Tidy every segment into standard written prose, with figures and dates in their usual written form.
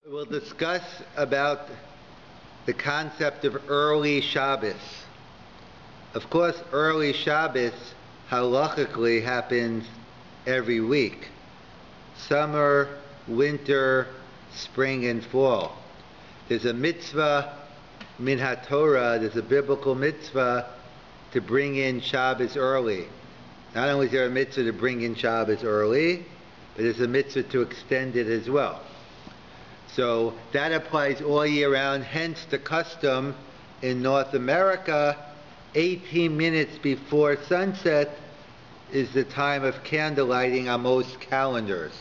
We'll discuss about the concept of early Shabbos. Of course, early Shabbos halachically happens every week. Summer, winter, spring, and fall. There's a mitzvah min haTorah, there's a biblical mitzvah to bring in Shabbos early. Not only is there a mitzvah to bring in Shabbos early, but there's a mitzvah to extend it as well. So that applies all year round, hence the custom in North America, 18 minutes before sunset is the time of candle lighting on most calendars.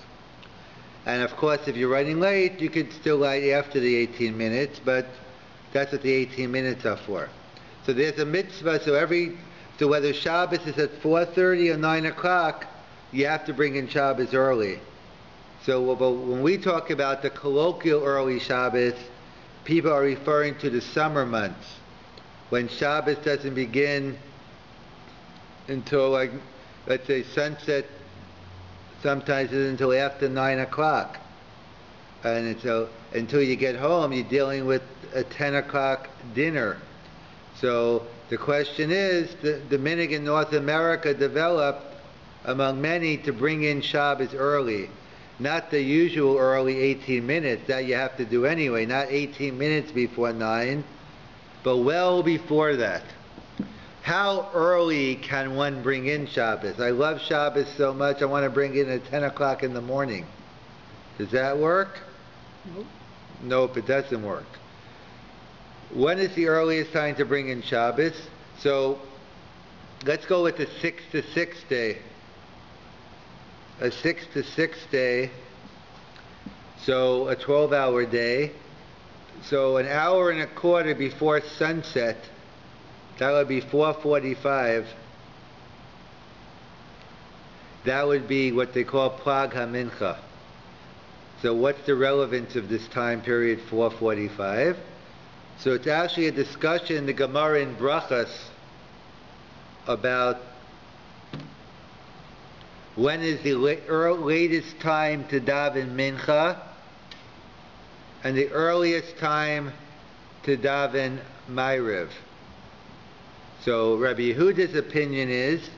And of course, if you're running late, you could still light after the 18 minutes, but that's what the 18 minutes are for. So there's a mitzvah, so whether Shabbos is at 4:30 or 9 o'clock, you have to bring in Shabbos early. So when we talk about the colloquial early Shabbos, people are referring to the summer months, when Shabbos doesn't begin until, like, let's say sunset, sometimes it's until after 9 o'clock. And so until you get home, you're dealing with a 10 o'clock dinner. So the question is, the minhag in North America developed among many to bring in Shabbos early. Not the usual early 18 minutes that you have to do anyway, not 18 minutes before 9, but well before that. How early can one bring in Shabbos? I love Shabbos so much, I want to bring it at 10 o'clock in the morning. Does that work? Nope. Nope, it doesn't work. When is the earliest time to bring in Shabbos? So let's go with the 6 to 6 day. A 6 to 6 day, so a 12-hour day, so an hour and a quarter before sunset, that would be 4:45. That would be what they call Plag HaMincha. So what's the relevance of this time period, 4:45? So it's actually a discussion in the Gemara in Brachas about when is the latest time to daven mincha and the earliest time to daven ma'ariv. So Rabbi Yehuda's opinion is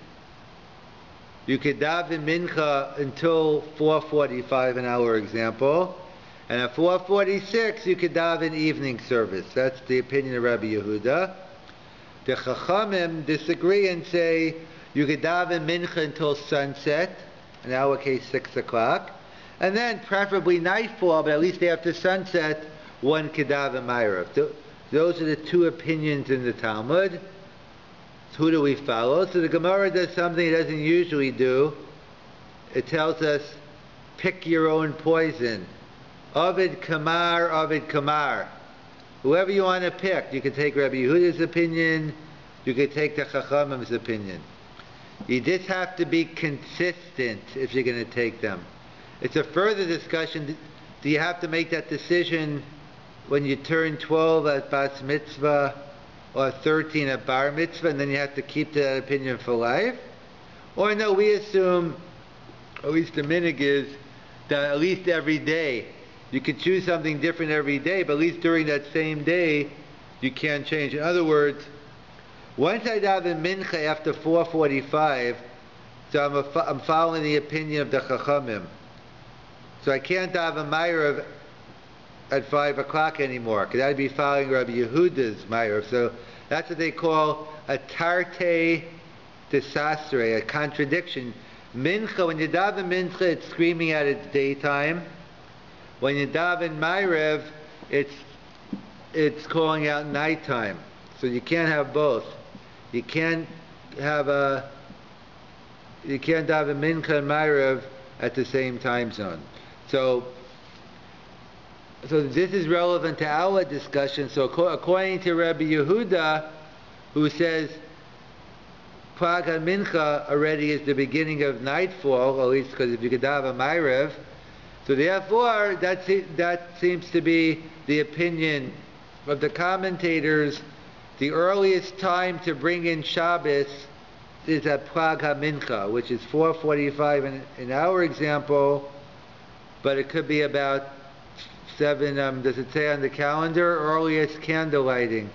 you could daven mincha until 4:45 in our example, and at 4:46 you could daven evening service. That's the opinion of Rabbi Yehuda. The Chachamim disagree and say you could daven mincha until sunset, in our case 6 o'clock, and then preferably nightfall, but at least after sunset, one could daven ma'ariv. Those are the two opinions in the Talmud. So who do we follow? So the Gemara does something it doesn't usually do. It tells us, pick your own poison. Ovid kamar, Ovid kamar. Whoever you want to pick. You can take Rabbi Yehuda's opinion, you can take the Chachamim's opinion. You just have to be consistent if you're going to take them. It's a further discussion. Do you have to make that decision when you turn 12 at Bas Mitzvah or 13 at Bar Mitzvah, and then you have to keep to that opinion for life? Or no, we assume, at least the minhag is, that at least every day, you can choose something different every day, but at least during that same day, you can't change. In other words, once I daven mincha after 4:45, so I'm following the opinion of the Chachamim. So I can't daven ma'ariv at 5 o'clock anymore, because I'd be following Rabbi Yehuda's ma'ariv. So that's what they call a tarte desastre, a contradiction. Mincha, when you daven mincha, it's screaming at its daytime. When you daven ma'ariv, it's calling out nighttime. So you can't have both. You can't daven mincha and ma'ariv at the same time zone. So this is relevant to our discussion. So according to Rabbi Yehuda, who says Plag HaMincha already is the beginning of nightfall, at least because if you could daven ma'ariv, so therefore that seems to be the opinion of the commentators. The earliest time to bring in Shabbos is at Plag HaMincha, which is 4:45 in our example, but it could be about does it say on the calendar? Earliest candle lighting.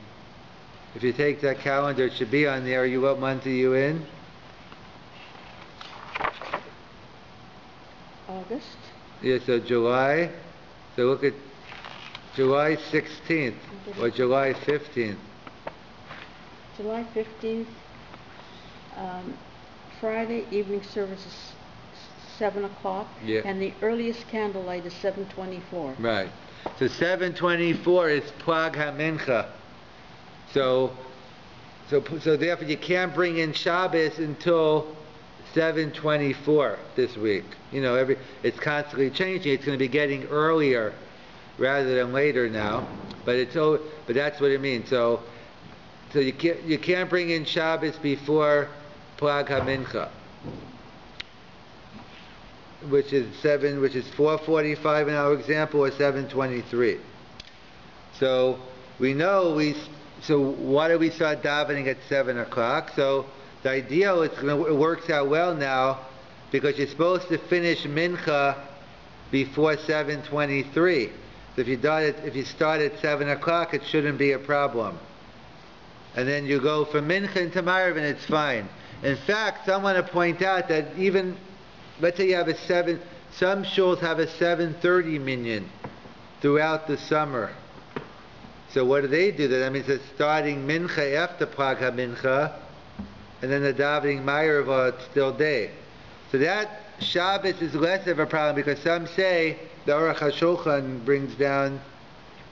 If you take that calendar, it should be on there. What month are you in? August. Yeah, so July. So look at July 16th or July 15th. July 15th, Friday, evening service is 7 o'clock. Yeah. And the earliest candlelight is 7:24. Right. So 7:24 is Plag HaMincha. So therefore you can't bring in Shabbos until 7:24 this week. It's constantly changing. It's going to be getting earlier rather than later now. But that's what it means. So you can't bring in Shabbos before Plag HaMincha, which is 4:45 in our example, or 7:23. So we know so why do we start davening at 7 o'clock? So the ideal it works out well now, because you're supposed to finish mincha before 7:23. So if you start at 7 o'clock, it shouldn't be a problem. And then you go from mincha into Ma'ariv, and it's fine. In fact, I want to point out that even, let's say you have some shuls have a 7:30 minyan throughout the summer. So what do? That means they're starting mincha after Plag HaMincha, and then the davening Ma'ariv while it's still day. So that Shabbos is less of a problem, because some say, the Aruch HaShulchan brings down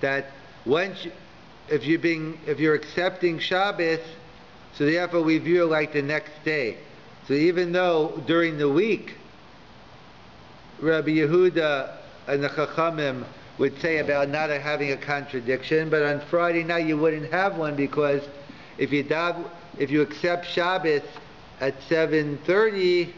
that if you're accepting Shabbos, so therefore we view it like the next day. So even though during the week, Rabbi Yehuda and the Chachamim would say about not having a contradiction, but on Friday night you wouldn't have one, because if you accept Shabbos at 7:30,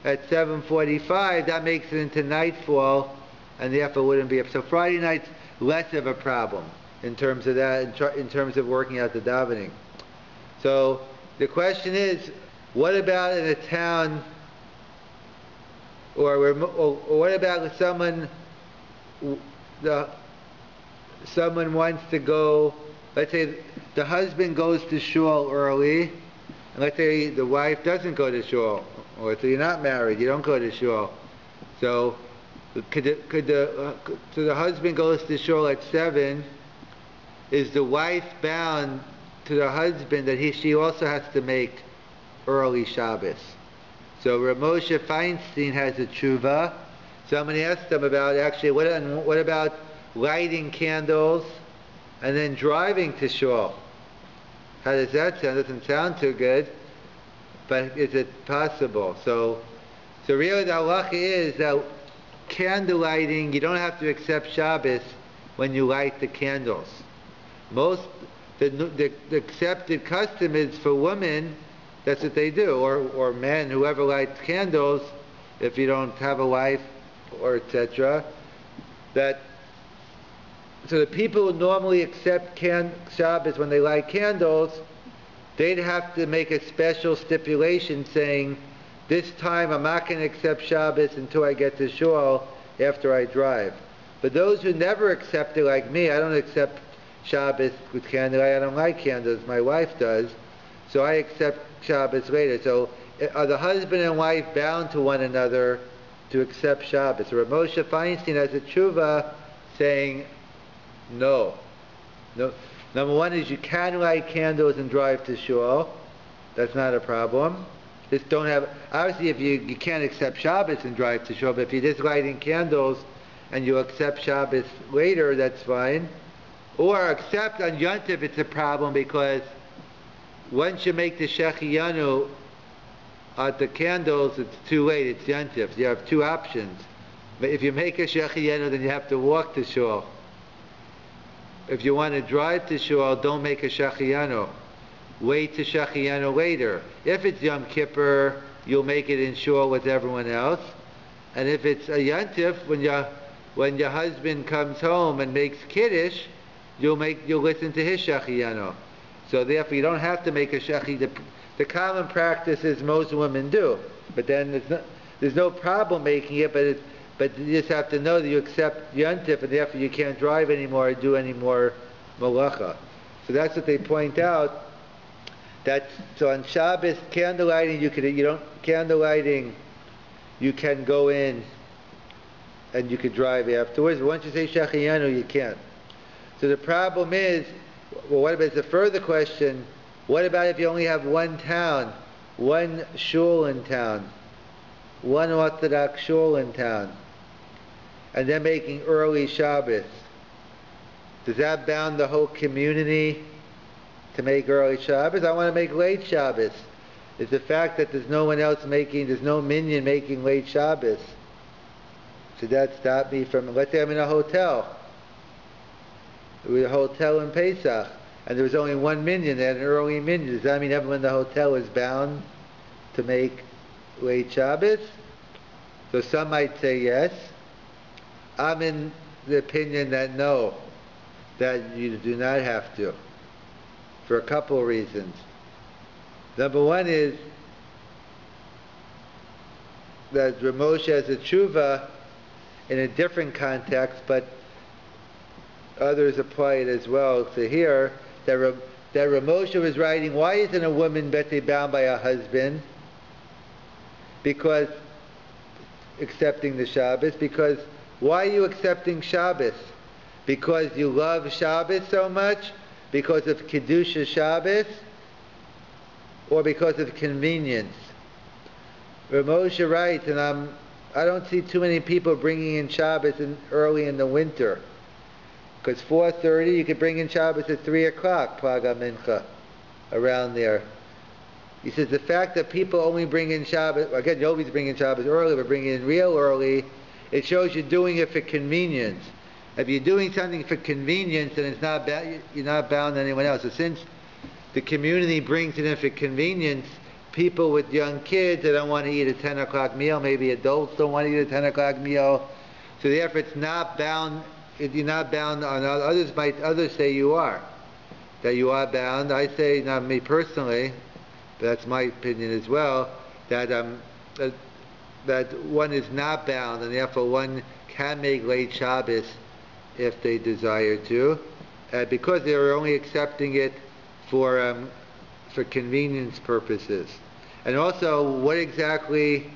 at 7:45, that makes it into nightfall, and therefore wouldn't be up. So Friday night's less of a problem in terms of that, in terms of working out the davening. So the question is, what about in a town, or what about someone wants to go, let's say the husband goes to shul early, and let's say the wife doesn't go to shul, or so you're not married, you don't go to shul. So so the husband goes to shul at 7, is the wife bound to the husband that she also has to make early Shabbos? So Rav Moshe Feinstein has a tshuva. Somebody asked him about, actually, what about lighting candles and then driving to shul? How does that sound? It doesn't sound too good, but is it possible? So really the halacha is that candle lighting, you don't have to accept Shabbos when you light the candles. The accepted custom is for women, that's what they do, or men, whoever lights candles, if you don't have a wife, or etc. So the people who normally accept Shabbos when they light candles, they'd have to make a special stipulation saying, this time I'm not going to accept Shabbos until I get to shul after I drive. But those who never accept it, like me, I don't accept Shabbos with candlelight, I don't like candles, my wife does, so I accept Shabbos later. So are the husband and wife bound to one another to accept Shabbos? So Rav Moshe Feinstein has a tshuva saying no. Number one is you can light candles and drive to shul. That's not a problem. Just don't have, obviously if you can't accept Shabbos and drive to shul, but if you're just lighting candles and you accept Shabbos later, that's fine. Or accept on Yontif, it's a problem, because once you make the Shechiyanu at the candles, it's too late, it's Yontif. You have two options. But if you make a Shechiyanu, then you have to walk to shul. If you want to drive to shul, don't make a Shechiyanu. Wait to Shechiyanu later. If it's Yom Kippur, you'll make it in shul with everyone else. And if it's a Yontif, when your husband comes home and makes Kiddush, you'll listen to his Shechiyanu. So therefore you don't have to make a Shechi. The common practice is most women do. But then there's no problem making it, but But you just have to know that you accept Yontif, and therefore you can't drive anymore or do any more malacha. So that's what they point out. So on Shabbos, candlelighting, you can go in and you could drive afterwards. But once you say Shechiyanu, you can't. So the problem is, well, what about, it's a further question, what about if you only have one town, one shul in town, one Orthodox shul in town, and they're making early Shabbos? Does that bound the whole community to make early Shabbos? I want to make late Shabbos. It's the fact that there's no one else there's no minyan making late Shabbos. Should that stop me from, let's say I'm in a hotel. There was a hotel in Pesach, and there was only one minyan, they had an early minyan. Does that mean everyone in the hotel is bound to make late Shabbos? So some might say yes. I'm in the opinion that no, that you do not have to, for a couple of reasons. Number one is that Rav Moshe has a tshuva in a different context, but others apply it as well to here, that Rav Moshe was writing, why isn't a woman bound by a husband? Because, accepting the Shabbos, because why are you accepting Shabbos? Because you love Shabbos so much? Because of Kedusha Shabbos? Or because of convenience? Rav Moshe writes, and I don't see too many people bringing in Shabbos early in the winter. Because 4:30, you could bring in Shabbos at 3 o'clock, Plaga Mincha, around there. He says the fact that people only bring in Shabbos, again, you always bring in Shabbos early, but bring in real early, it shows you're doing it for convenience. If you're doing something for convenience, then you're not bound to anyone else. So since the community brings it in for convenience, people with young kids that don't want to eat a 10 o'clock meal, maybe adults don't want to eat a 10 o'clock meal, so therefore it's not bound. If you're not bound on others say you are, that you are bound. I say, not me personally, but that's my opinion as well, that one is not bound, and therefore one can make late Shabbos if they desire to, because they are only accepting it for convenience purposes. And also, when exactly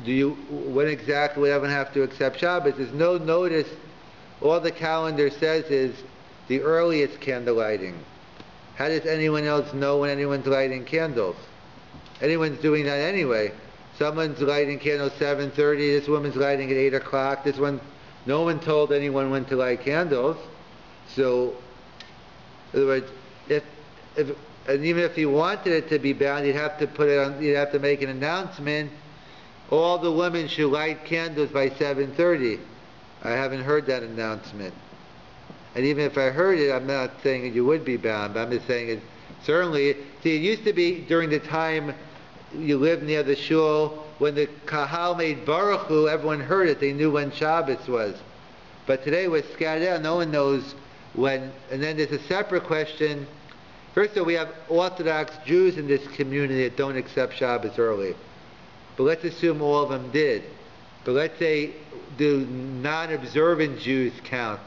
would everyone have to accept Shabbos? There's no notice. All the calendar says is the earliest candle lighting. How does anyone else know when anyone's lighting candles? Anyone's doing that anyway. Someone's lighting candles 7:30. This woman's lighting at 8 o'clock. This one, no one told anyone when to light candles. So, in other words, and even if you wanted it to be bound, you'd have to put it on. You'd have to make an announcement. All the women should light candles by 7:30. I haven't heard that announcement. And even if I heard it, I'm not saying that you would be bound, but I'm just saying it certainly. See, it used to be during the time you lived near the shul, when the kahal made Baruch Hu, everyone heard it. They knew when Shabbos was. But today we're scattered out. No one knows when. And then there's a separate question. First of all, we have Orthodox Jews in this community that don't accept Shabbos early. But let's assume all of them did. But let's say, do non-observant Jews count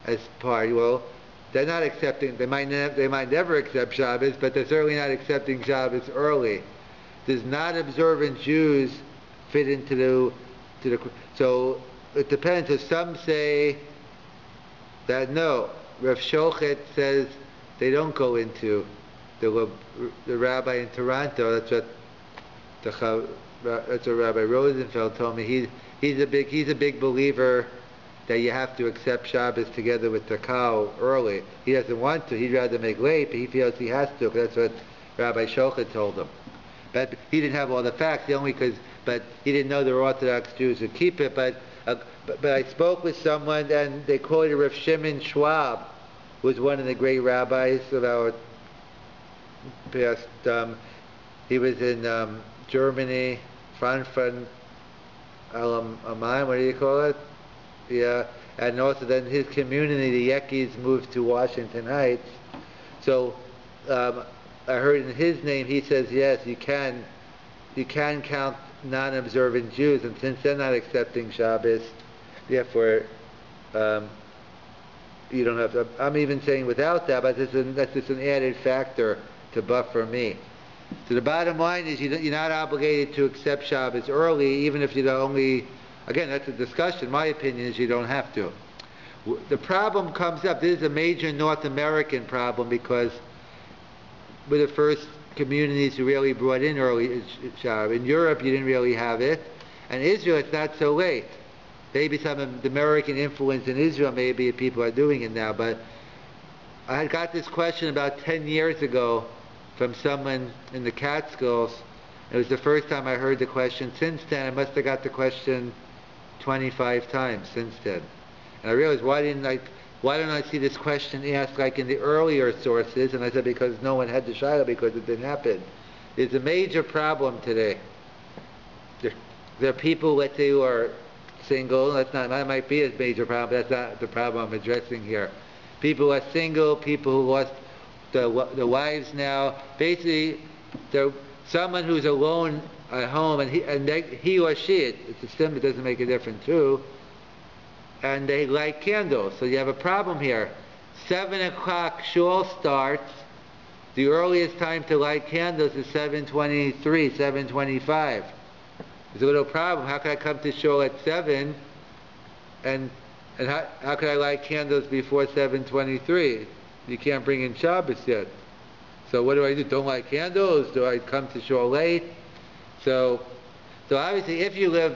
as part? Well, they're not accepting. They might never accept Shabbos, but they're certainly not accepting Shabbos early. Does non-observant Jews fit into the? So it depends. So some say that no. Rav Shochet says they don't go into the rabbi in Toronto. That's what Rabbi Rosenfeld told me. He's a big believer that you have to accept Shabbos together with the cow early. He doesn't want to. He'd rather make late, but he feels he has to. That's what Rabbi Shochet told him. But he didn't have all the facts. But he didn't know the Orthodox Jews would keep it. But I spoke with someone, and they quoted Rav Shimon Schwab, who was one of the great rabbis of our past. He was in Germany, Frankfurt am Main, what do you call it? Yeah, and also then his community, the Yekis, moved to Washington Heights. So I heard in his name, he says yes, you can count non-observant Jews, and since they're not accepting Shabbos, therefore you don't have to. I'm even saying without that, but that's just an added factor to buffer me. So the bottom line is you're not obligated to accept Shabbos early, even if you don't only. Again, that's a discussion. My opinion is you don't have to. The problem comes up. This is a major North American problem because we're the first communities who really brought in early Shabbos. In Europe, you didn't really have it. And Israel, it's not so late. Maybe some of the American influence in Israel, maybe people are doing it now. But I had got this question about 10 years ago from someone in the Catskills. It was the first time I heard the question. Since then, I must have got the question 25 times since then. And I realized, why don't I see this question asked like in the earlier sources? And I said, because no one had the Shiloh, because it didn't happen. There's a major problem today. There are people, let's say, who are single. That might be a major problem, but that's not the problem I'm addressing here. People who are single, people who lost the wives now. Basically, they're someone who's alone at home, and he or she, it's a sim, it doesn't make a difference too, and they light candles. So you have a problem here. 7 o'clock shul starts. The earliest time to light candles is 7:23, 7:25. There's a little problem. How can I come to shul at 7 and how can I light candles before 7:23? You can't bring in Shabbos yet. So what do? Don't light candles? Do I come to shul late? So obviously, if you live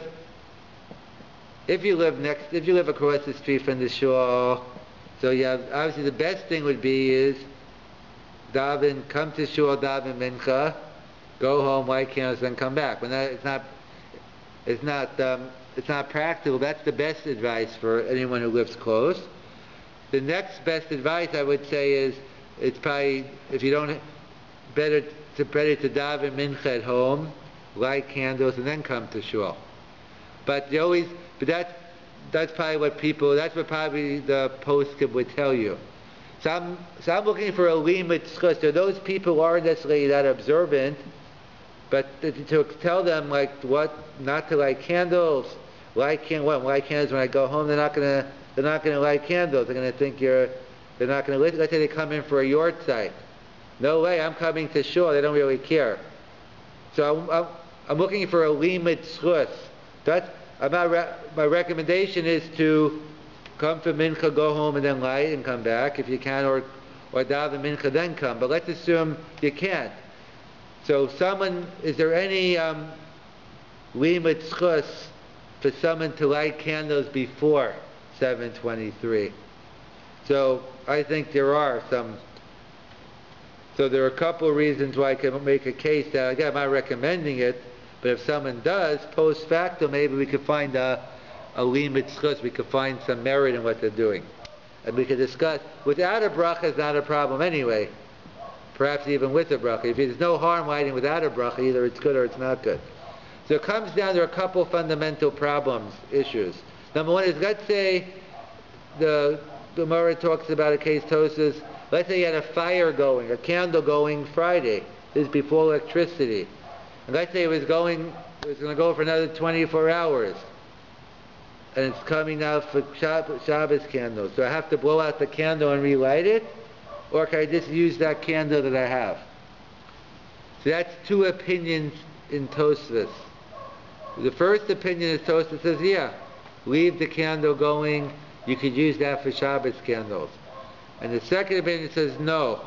across the street from the shul, so you have, obviously the best thing would be is come to shul, daven mincha, go home, light candles, then come back. But it's not practical. That's the best advice for anyone who lives close. The next best advice I would say is, it's probably, if you don't, better to daven mincha at home, light candles, and then come to shul. But that's what probably the postscript would tell you. So I'm looking for a limit. So those people who aren't necessarily that observant, but to tell them like what not to light candles, light candles when I go home. They're not gonna light candles. They're gonna think they're not gonna. Let's say they come in for a yard site. No way, I'm coming to shul. They don't really care. So I'm looking for a limit schus. My recommendation is to come for mincha, go home, and then light and come back if you can, or daven mincha then come. But let's assume you can't. So is there any limit schus for someone to light candles before 7:23? So I think there are some. So there are a couple of reasons why I can make a case that, again, I'm not recommending it, but if someone does, post facto, maybe we could find a limit schus, we could find some merit in what they're doing. And we could discuss, without a bracha is not a problem anyway, perhaps even with a bracha. If there's no harm lighting without a bracha, either it's good or it's not good. So it comes down to a couple fundamental issues. Number one is, let's say the Gemara talks about a case Tosas. Let's say you had a fire going, a candle going Friday. This is before electricity. And let's say it was going to go for another 24 hours. And it's coming now for Shabbos candles. Do I have to blow out the candle and relight it? Or can I just use that candle that I have? So that's two opinions in Tosfos. The first opinion is Tosfos says, yeah, leave the candle going. You could use that for Shabbos candles. And the second opinion says, no,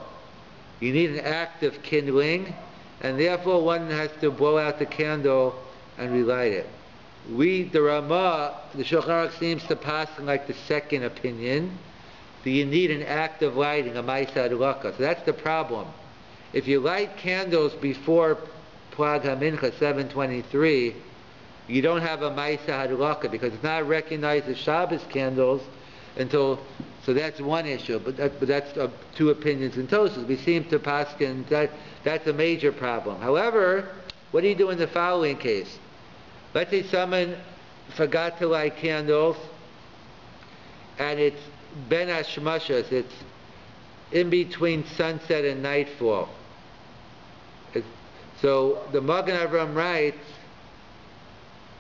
you need an act of kindling, and therefore one has to blow out the candle and relight it. The Ramah, the Shulchan Aruch seems to pass in like the second opinion, that you need an act of lighting, a Ma'aseh Adlaka. So that's the problem. If you light candles before Plag HaMincha 7:23, you don't have a Ma'aseh Adlaka because it's not recognized as Shabbos candles until. So that's one issue, but that's two opinions in Tosfos. We seem to paskin that's a major problem. However, what do you do in the following case? Let's say someone forgot to light candles, and it's ben hashmashas, it's in between sunset and nightfall. So the Magen Avraham writes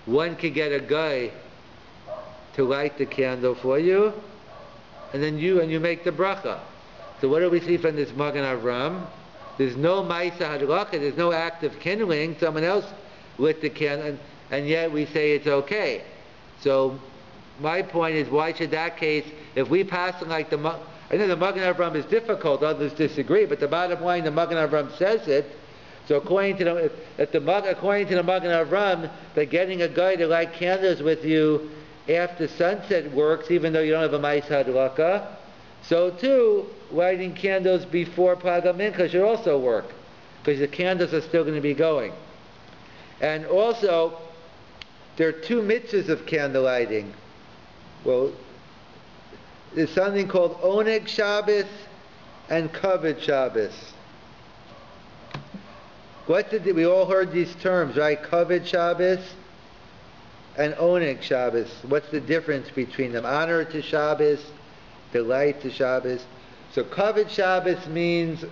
one could get a guy to light the candle for you, and then you make the bracha. So what do we see from this Magen Avram? There's no Maisa Hadlacha, there's no act of kindling, someone else lit the candle, and yet we say it's okay. So my point is, why should that case, if we pass it like I know the Magen Avram is difficult, others disagree, but the bottom line, the Magen Avram says it. So according to the Magen Avram, that getting a guy to light candles with you after sunset works, even though you don't have a Maisa Hadlacha. So too, lighting candles before Plaga Mincha should also work, because the candles are still going to be going. And also, there are two mitzvahs of candle lighting. Well, there's something called Oneg Shabbos and Kavod Shabbos. We all heard these terms, right? Kavod Shabbos and Oneg Shabbos. What's the difference between them? Honor to Shabbos, delight to Shabbos. So Kavod Shabbos means,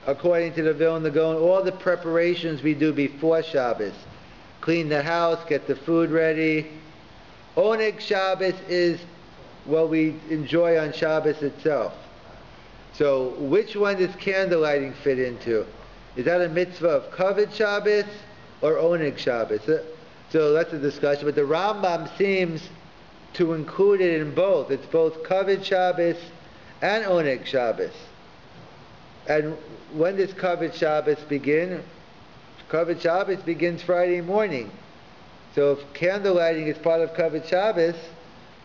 according to the Vilna Gaon, all the preparations we do before Shabbos. Clean the house, get the food ready. Oneg Shabbos is what we enjoy on Shabbos itself. So which one does candle lighting fit into? Is that a mitzvah of Kavod Shabbos or Oneg Shabbos? So that's a discussion, but the Rambam seems to include it in both. It's both Kavod Shabbos and Oneg Shabbos. And when does Kavod Shabbos begin? Kavod Shabbos begins Friday morning. So if candle lighting is part of Kavod Shabbos,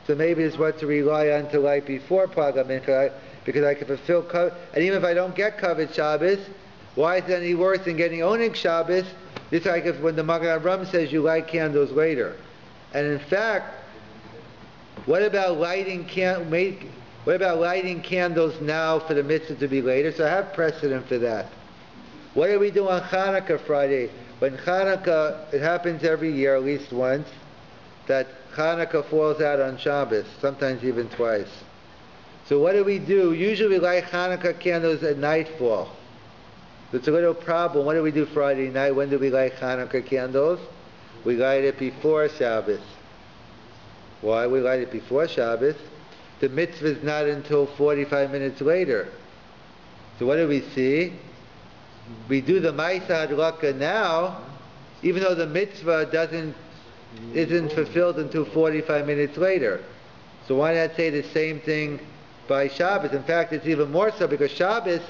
so maybe it's what to rely on to light before Plaga Mincha, because I can fulfill Kavod. And even if I don't get Kavod Shabbos, why is it any worse than getting Oneg Shabbos? It's like if when the Magen Avram says you light candles later. And in fact, what about lighting candles now for the mitzvah to be later? So I have precedent for that. What do we do on Hanukkah Friday? When Hanukkah, it happens every year at least once, that Hanukkah falls out on Shabbos, sometimes even twice. So what do? Usually we light Hanukkah candles at nightfall. It's a little problem. What do we do Friday night? When do we light Hanukkah candles? We light it before Shabbos. Why we light it before Shabbos? The mitzvah is not until 45 minutes later. So what do we see? We do the Maisa Hadlacha now, even though the mitzvah isn't fulfilled until 45 minutes later. So why not say the same thing by Shabbos? In fact, it's even more so, because Shabbos,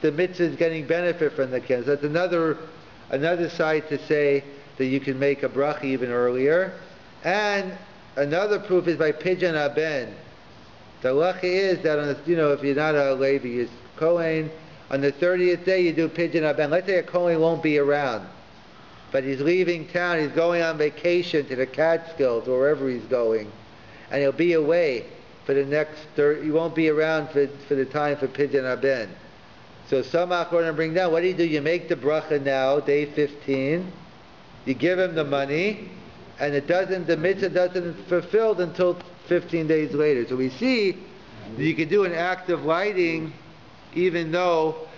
the mitzvah is getting benefit from the candles. That's another side to say that you can make a bracha even earlier. And another proof is by Pidyon Haben. The halacha is that if you're not a Levi, you're Kohen, on the 30th day you do Pidyon Haben. Let's say a Kohen won't be around, but he's leaving town, he's going on vacation to the Catskills or wherever he's going, and he'll be away for the next he won't be around for the time for Pidyon Haben. So some Achronim bring down, what do? You make the bracha now, day 15, you give him the money, and the mitzvah doesn't fulfilled until 15 days later. So we see that you can do an act of lighting even though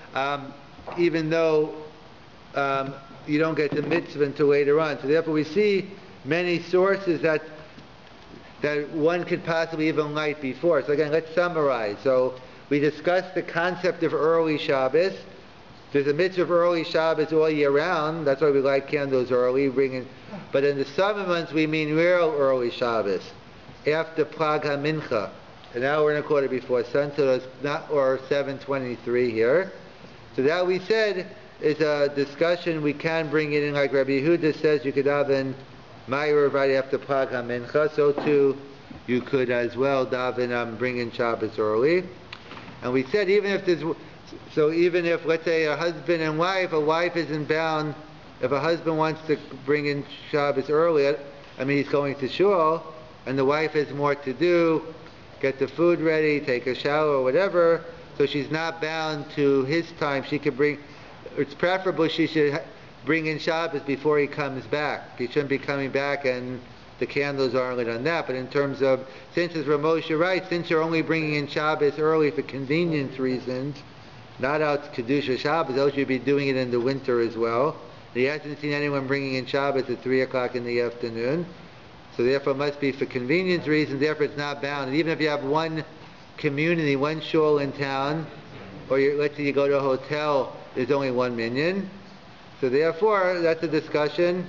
you don't get the mitzvah until later on. So therefore we see many sources that one could possibly even light before. So again, let's summarize. So we discussed the concept of early Shabbos. There's a mitzvah of early Shabbos all year round. That's why we light candles early. But in the summer months we mean real early Shabbos, after Plaga Mincha. And now we're in a quarter before sunset, so it's not, or 7:23 here. So that we said is a discussion we can bring it in, like Rabbi Yehuda says you could daven Ma'ariv right after Plaga Mincha. So too you could as well daven bring in Shabbos early. And we said even if let's say a husband and wife, a wife isn't bound, if a husband wants to bring in Shabbos early, he's going to shul, and the wife has more to do, get the food ready, take a shower or whatever, so she's not bound to his time. She could it's preferable she should bring in Shabbos before he comes back. He shouldn't be coming back and the candles aren't lit on that. But in terms of, since as Ramosha writes, since you're only bringing in Shabbos early for convenience reasons, not out Kedusha Shabbos, else you'd be doing it in the winter as well. He hasn't seen anyone bringing in Shabbos at 3 o'clock in the afternoon. So therefore it must be for convenience reasons, therefore it's not bound. And even if you have one community, one shul in town, or let's say you go to a hotel, there's only one minyan. So therefore, that's a discussion.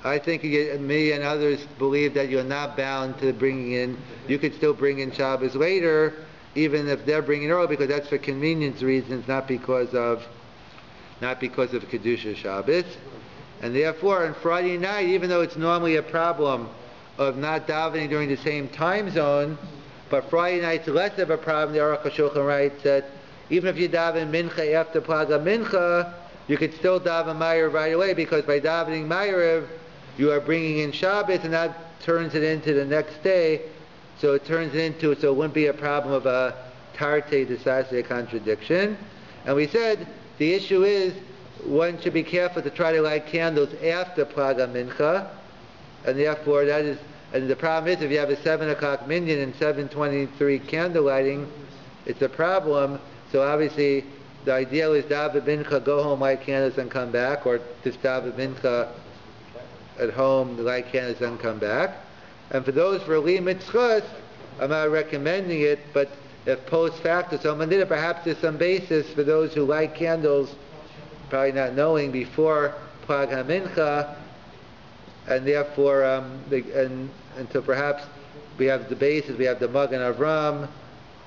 I think me and others believe that you're not bound to bringing in, you could still bring in Shabbos later, even if they're bringing early, because that's for convenience reasons, not because of Kedusha Shabbos. And therefore, on Friday night, even though it's normally a problem of not davening during the same time zone, but Friday night's less of a problem. The Aruch HaShulchan writes that even if you daven mincha after Plaga Mincha, you could still daven Ma'ariv right away, because by davening Ma'ariv, you are bringing in Shabbos, and that turns it into the next day. So it wouldn't be a problem of a tarte decisive contradiction. And we said the issue is one should be careful to try to light candles after Plaga Mincha, and therefore and the problem is if you have a 7 o'clock minyan and 7:23 candle lighting, it's a problem. So obviously the ideal is daven mincha, go home, light candles, and come back, or just daven mincha at home, light candles, and come back. And for those for Li Mitzchos, I'm not recommending it, but if post facto someone did it, perhaps there's some basis for those who light candles, probably not knowing before Plag HaMincha, and therefore, and so perhaps we have the basis, we have the Magen Avram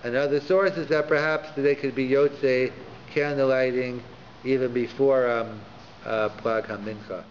and other sources that perhaps they could be Yotzei candle lighting even before Plag HaMincha.